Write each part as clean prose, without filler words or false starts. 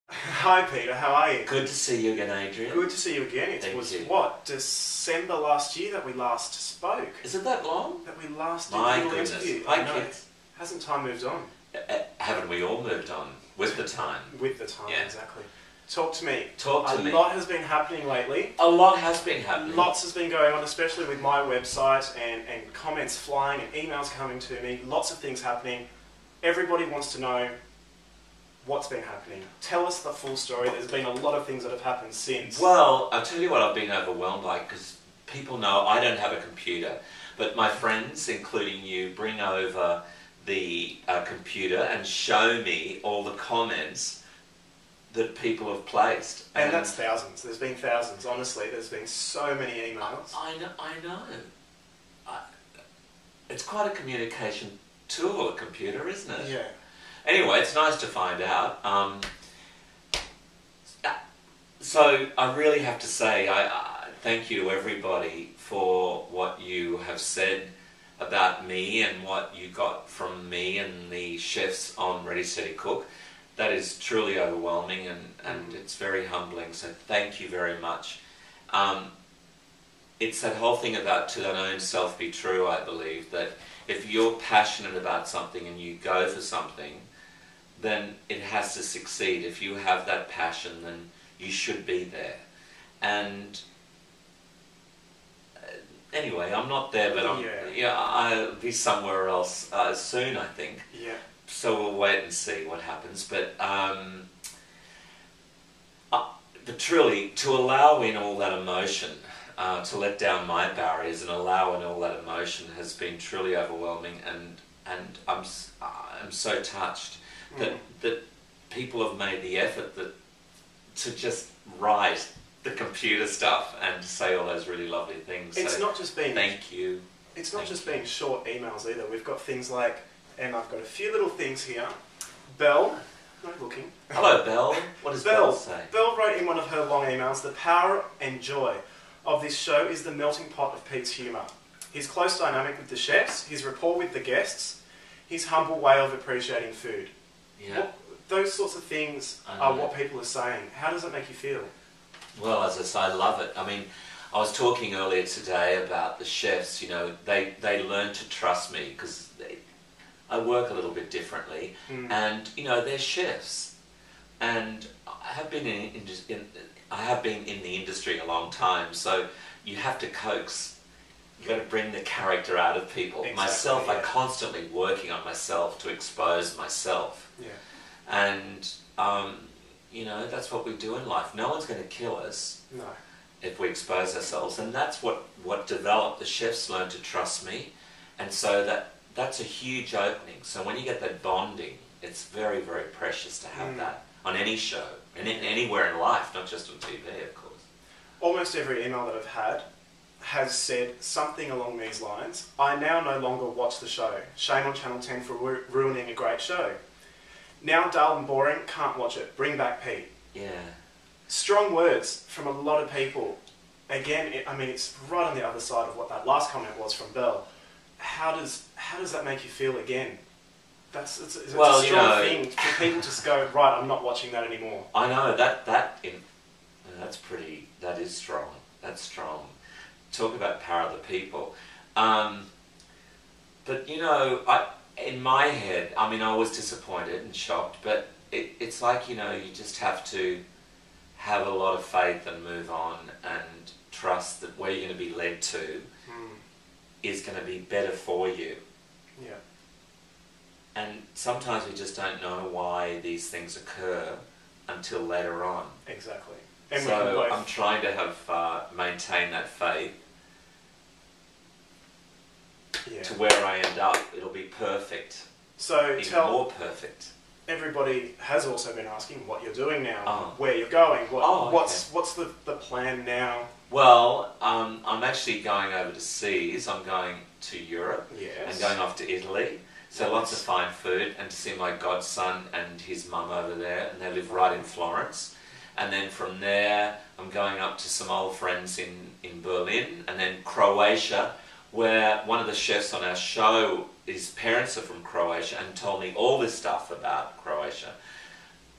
Hi Peter, how are you? Good to see you again, Adrian. Good to see you again. It Thank was you. what, December last year that we last spoke? Is it that long? That we last did My a little goodness. interview. Hi, I know. kids. Hasn't time moved on? Haven't we all moved on with the time? With the time, Yeah. exactly. Talk to me. Talk to A me. lot has been happening lately. A lot has been happening. Lots has been going on, especially with my website and comments flying and emails coming to me. Lots of things happening. Everybody wants to know what's been happening. Tell us the full story. There's been a lot of things that have happened since. Well, I'll tell you what I've been overwhelmed by, because people know I don't have a computer, but my friends, including you, bring over the computer and show me all the comments that people have placed. And that's thousands. There's been thousands, honestly. There's been so many emails. I know. It's quite a communication tool, a computer, isn't it? Yeah. Anyway, it's nice to find out. So I really have to say, I thank you to everybody for what you have said about me and what you got from me and the chefs on Ready Steady Cook. That is truly overwhelming, and it's very humbling, so thank you very much. It's that whole thing about to thine own self be true, I believe, that if you're passionate about something and you go for something, then it has to succeed. If you have that passion, then you should be there. And anyway, I'm not there, but I'll be somewhere else soon, I think. Yeah. So we'll wait and see what happens. But truly, to allow in all that emotion, to let down my barriers and allow in all that emotion has been truly overwhelming, and I'm so touched that people have made the effort to just write the computer stuff and to say all those really lovely things. It's so not just been... Thank you. It's not just been short emails either. We've got things like, and I've got a few little things here. Belle, no looking. Hello, Belle. What does Belle say? Belle wrote in one of her long emails, the power and joy of this show is the melting pot of Pete's humour. His close dynamic with the chefs, his rapport with the guests, his humble way of appreciating food. Yeah. Those sorts of things are what people are saying. How does it make you feel? Well, as I say, I love it. I mean, I was talking earlier today about the chefs. You know, they learn to trust me because I work a little bit differently, and you know, they're chefs, and I have been in the industry a long time. So you have to coax. You got to bring the character out of people. Exactly, Myself, yeah. I'm constantly working on myself to expose myself. Yeah. And you know, that's what we do in life. No one's going to kill us. No. If we expose ourselves, and that's what developed. The chefs learn to trust me, and so that's a huge opening. So when you get that bonding, it's very, very precious to have that on any show and anywhere in life, not just on TV, of course. Almost every email that I've had has said something along these lines. I now no longer watch the show. Shame on Channel 10 for ruining a great show. Now dull and boring, can't watch it. Bring back Pete. Yeah. Strong words from a lot of people. Again, it's right on the other side of what that last comment was from Belle. How does that make you feel again? It's a strong thing for people to go, right, I'm not watching that anymore. I know, that is strong. That's strong. Talk about power of the people. But you know, in my head, I mean, I was disappointed and shocked, but it's like, you know, you just have to have a lot of faith and move on and trust that where you're going to be led to is going to be better for you. Yeah. And sometimes we just don't know why these things occur until later on. Exactly. And so I'm trying to have maintain that faith to where I end up. It'll be perfect. So even more perfect. Everybody has also been asking what you're doing now, where you're going, what's the plan now? Well, I'm actually going overseas. I'm going to Europe and going off to Italy. So lots of fine food, and to see my godson and his mum over there, and they live right in Florence. And then from there, I'm going up to some old friends in Berlin, and then Croatia, where one of the chefs on our show, his parents are from Croatia, and told me all this stuff about Croatia.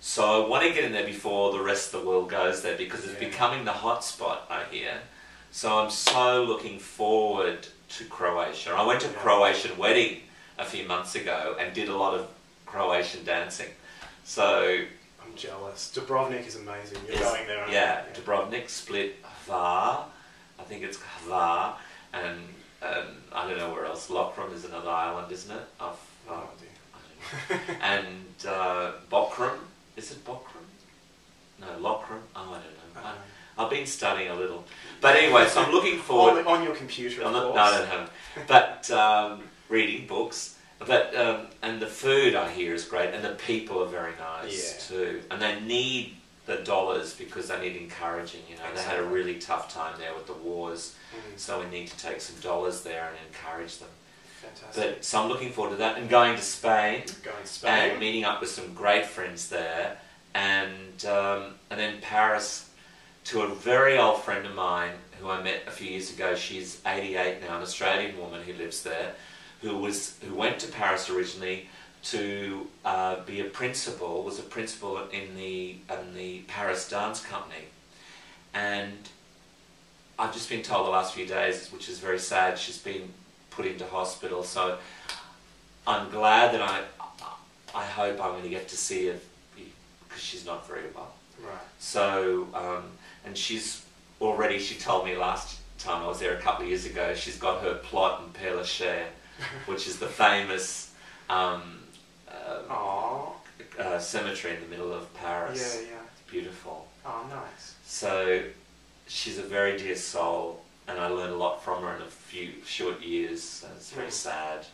So I want to get in there before the rest of the world goes there, because it's Yeah. becoming the hot spot, I hear. So I'm so looking forward to Croatia. I went to a Croatian wedding a few months ago and did a lot of Croatian dancing. So I'm jealous. Dubrovnik is amazing. You're going there, aren't yeah, you? Dubrovnik, Split, Hvar, I think it's Hvar, and I don't know where else. Lokrum is another island, isn't it? Of, No I idea. don't know. And Bokrum, is it Bokrum? No, Lokrum. Oh, I don't know. I've been studying a little, but anyway, so I'm looking forward. On your computer, of course. No, I don't have. But reading books. But and the food I hear is great, and the people are very nice too. And they need the dollars because they need encouraging. You know, they had a really tough time there with the wars, so we need to take some dollars there and encourage them. Fantastic. But so I'm looking forward to that, and going to Spain. Going to Spain. And meeting up with some great friends there, and then Paris to a very old friend of mine who I met a few years ago. She's 88 now, an Australian woman who lives there, who went to Paris originally to be a principal, was a principal in the Paris Dance Company, and I've just been told the last few days, which is very sad, she's been put into hospital. So I'm glad that I hope I'm going to get to see her, because she's not very well. Right. So and she's already, she told me last time I was there a couple of years ago, she's got her plot in Père Lachaise, which is the famous cemetery in the middle of Paris. Yeah, yeah. It's beautiful. Oh, nice. So she's a very dear soul, and I learned a lot from her in a few short years. So it's very sad.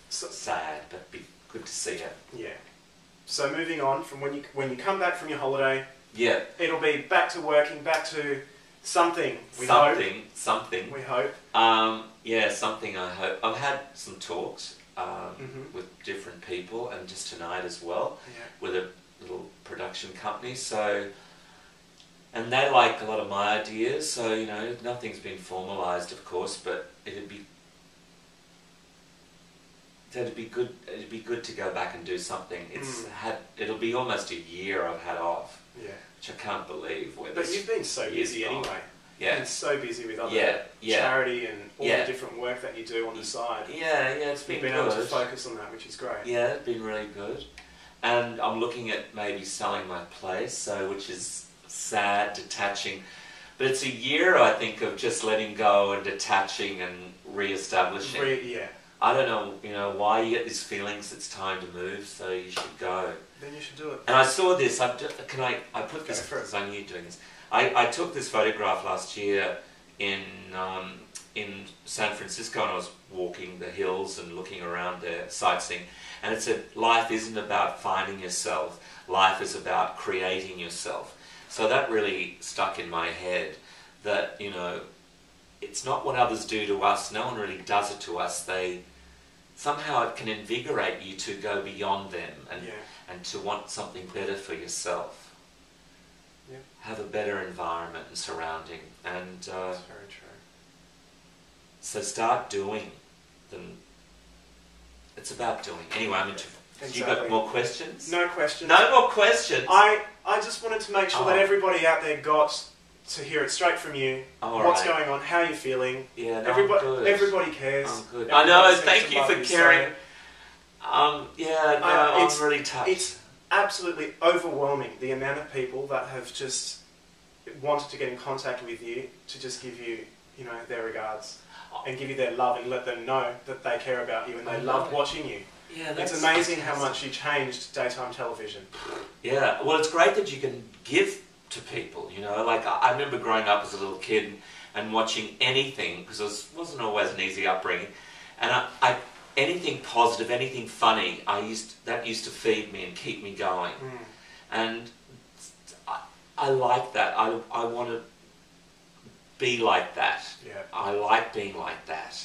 Sad, but be good to see her. Yeah. So moving on from when you come back from your holiday, yeah, it'll be back to working, back to something. Something. We hope. Yeah, something. I hope. I've had some talks Mm-hmm. with different people, and just tonight as well, Yeah. with a little production company. So, and they like a lot of my ideas. So you know, nothing's been formalised, of course, but it'd be good. It'd be good to go back and do something. It'll be almost a year I've had off, Yeah. which I can't believe. But you've been so busy anyway. Yeah. You've been so busy with other Yeah. charity and all the different work that you do on the side. Yeah, it's been You've been good. able to focus on that, which is great. Yeah, it's been really good. And I'm looking at maybe selling my place, which is sad, detaching. But it's a year, I think, of just letting go and detaching and re-establishing. Yeah. I don't know, why you get these feelings it's time to move, so you should go. Then you should do it. And I saw this, I put this, Go for it. because I knew you doing this. I took this photograph last year in San Francisco, and I was walking the hills and looking around there, sightseeing, and it said, life isn't about finding yourself, life is about creating yourself. So that really stuck in my head, that, it's not what others do to us, no one really does it to us. Somehow it can invigorate you to go beyond them and to want something better for yourself. Yeah. Have a better environment and surrounding, and That's very true. so start doing. It's about doing. Anyway, Exactly. You got more questions? No questions. No more questions. I just wanted to make sure that everybody out there got to hear it straight from you. What's going on? How are you feeling? Yeah, everybody cares. I'm good. Everybody I know. seems Thank to you love for caring. I'm really touched. It's absolutely overwhelming, the amount of people that have just wanted to get in contact with you, to just give you, their regards and give you their love and let them know that they care about you and they loved watching you. Yeah, it's amazing how much you changed daytime television. Yeah, well, it's great that you can give to people, Like, I remember growing up as a little kid and watching anything, because it wasn't always an easy upbringing, and anything positive, anything funny, that used to feed me and keep me going. And I like that. I want to be like that. Yeah. I like being like that.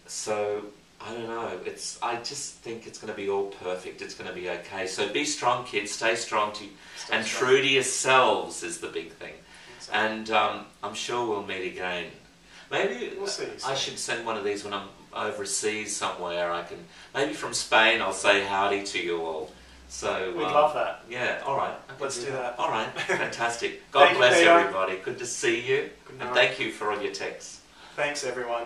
So I don't know. I just think it's going to be all perfect. It's going to be okay. So be strong, kids. Stay strong true to yourselves is the big thing. Exactly. And I'm sure we'll meet again. Maybe We'll see. I should send one of these when I'm overseas somewhere. I can maybe from Spain. I'll say howdy to you all. So We'd love that. Yeah. All right. Let's do that. All right. Fantastic. God Thank you, bless Peter. everybody. Good to see you. Good And night. thank you for all your texts. Thanks, everyone.